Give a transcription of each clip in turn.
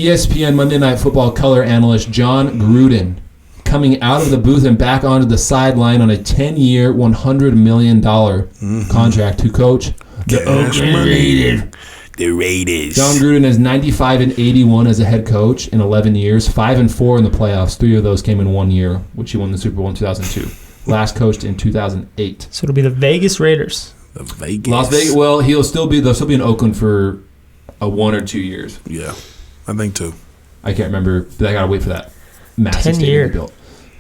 ESPN Monday Night Football color analyst Jon Gruden coming out of the booth and back onto the sideline on a 10-year, $100 million contract to coach the Oakland Raiders. The Raiders. Jon Gruden is 95-81 as a head coach in 11 years, 5-4 in the playoffs. 3 of those came in 1 year, which he won the Super Bowl in 2002. Last coached in 2008. So it'll be the Vegas Raiders. The Vegas. Las Vegas. Well, they'll still be in Oakland for 1 or 2 years. Yeah, I think 2. I can't remember. But I gotta wait for that massive 10 stadium year. to be built.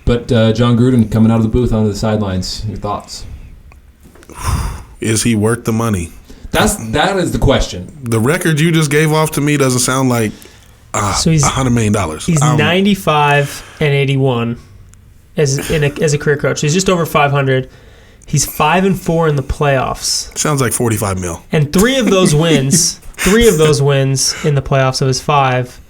But Jon Gruden coming out of the booth onto the sidelines. Your thoughts? Is he worth the money? That is the question. The record you just gave off to me doesn't sound like so he's $100 million. He's 95-81 as a career coach. He's just over 500. He's 5-4 in the playoffs. Sounds like $45 million. And 3 of those wins in the playoffs of his 5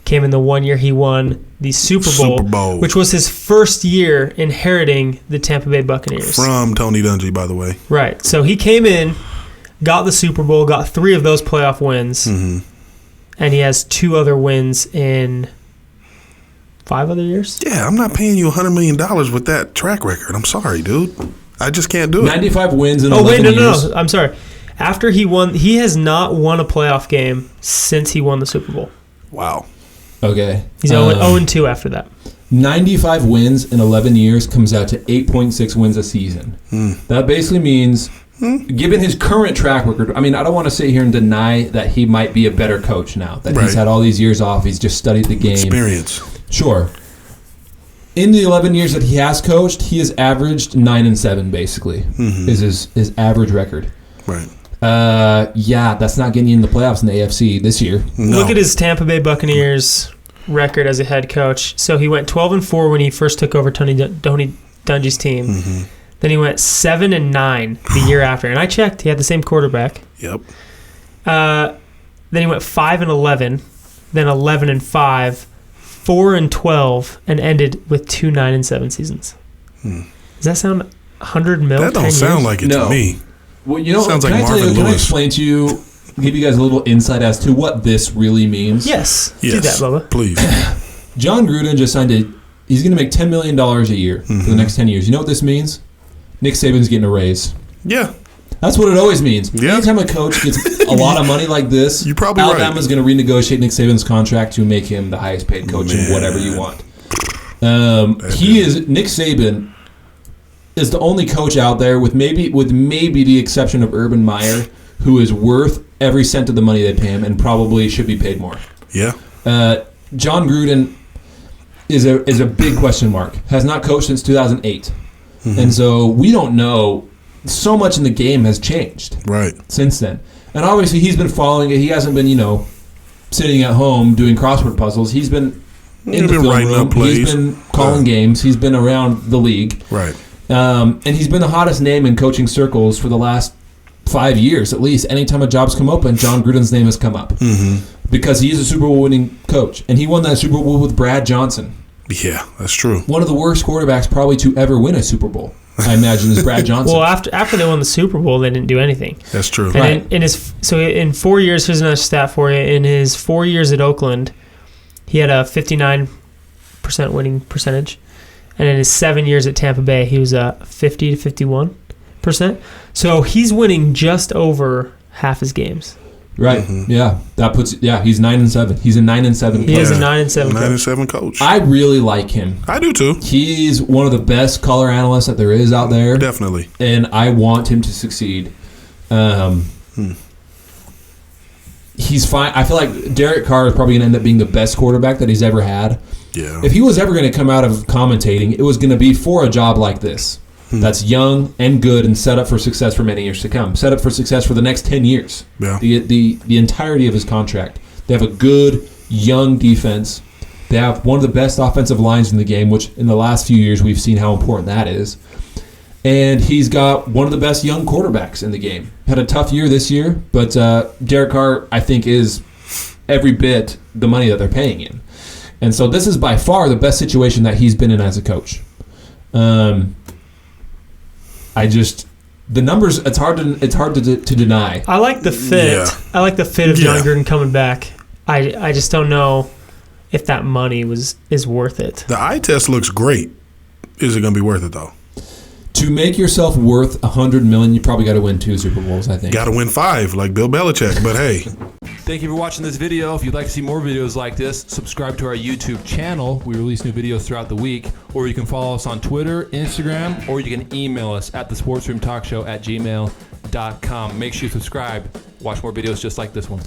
came in the 1 year he won the Super Bowl, which was his first year inheriting the Tampa Bay Buccaneers. From Tony Dungy, by the way. Right. So he came in, got the Super Bowl, got 3 of those playoff wins, and he has 2 other wins in 5 other years? Yeah, I'm not paying you $100 million with that track record. I'm sorry, dude. I just can't do it. 95 wins in 11 years. No. I'm sorry. After he won, he has not won a playoff game since he won the Super Bowl. Wow. Okay. He's 0-2 after that. 95 wins in 11 years comes out to 8.6 wins a season. That basically means, given his current track record, I mean, I don't want to sit here and deny that he might be a better coach now, that he's had all these years off, he's just studied the game. Experience. Sure. In the 11 years that he has coached, he has averaged 9-7, basically, is his average record. Right. Yeah, that's not getting you in the playoffs in the AFC this year. No. Look at his Tampa Bay Buccaneers record as a head coach. So he went 12-4 when he first took over Tony Dungy's team. Then he went 7-9 the year after. And I checked, he had the same quarterback. Yep. Then he went 5-11, then 11-5, 4-12, and ended with 2 9-7 seasons. Does that sound $100 million? That don't sound like it to me. Well, you know, sounds can like Marvin Can I Lewis. explain to you, give you guys a little insight as to what this really means? Yes. Do that, Bubba. Please. Jon Gruden just signed he's going to make $10 million a year for the next 10 years. You know what this means? Nick Saban's getting a raise. Yeah. That's what it always means. Yeah. Anytime a coach gets a lot of money like this, You're probably Alabama's going to renegotiate Nick Saban's contract to make him the highest paid coach in whatever you want. Nick Saban is the only coach out there with maybe the exception of Urban Meyer who is worth every cent of the money they pay him and probably should be paid more. Yeah. Jon Gruden is a big question mark. Has not coached since 2008. And so we don't know. So much in the game has changed since then. And obviously he's been following it. He hasn't been, sitting at home doing crossword puzzles. He's been in the film room. He's been calling games. He's been around the league. Right. And he's been the hottest name in coaching circles for the last 5 years at least. Anytime a job's come open, Jon Gruden's name has come up. Because he is a Super Bowl winning coach. And he won that Super Bowl with Brad Johnson. Yeah, that's true. One of the worst quarterbacks probably to ever win a Super Bowl, I imagine, is Brad Johnson. Well, after they won the Super Bowl, they didn't do anything. That's true. And in 4 years, here's another stat for you. In his 4 years at Oakland, he had a 59% winning percentage. And in his 7 years at Tampa Bay, he was 50 to 51%. So he's winning just over half his games. Right. Yeah. He's 9-7. He's a 9-7 He is a 9-7 9-7 coach. I really like him. I do too. He's one of the best color analysts that there is out there. Definitely. And I want him to succeed. He's fine. I feel like Derek Carr is probably going to end up being the best quarterback that he's ever had. Yeah. If he was ever going to come out of commentating, it was going to be for a job like this. That's young and good and set up for success for many years to come. Set up for success for the next 10 years. Yeah. The entirety of his contract. They have a good, young defense. They have one of the best offensive lines in the game, which in the last few years we've seen how important that is. And he's got one of the best young quarterbacks in the game. Had a tough year this year, but Derek Carr, I think, is every bit the money that they're paying him. And so this is by far the best situation that he's been in as a coach. The numbers, it's hard to deny. I like the fit. Yeah. I like the fit of Jon Gruden coming back. I just don't know. if that money is worth it. The eye test looks great. Is it going to be worth it though? To make yourself worth $100 million, you probably got to win 2 Super Bowls, I think. Got to win 5 like Bill Belichick, but hey. Thank you for watching this video. If you'd like to see more videos like this, subscribe to our YouTube channel. We release new videos throughout the week. Or you can follow us on Twitter, Instagram, or you can email us at thesportsroomtalkshow@gmail.com. Make sure you subscribe. Watch more videos just like this one.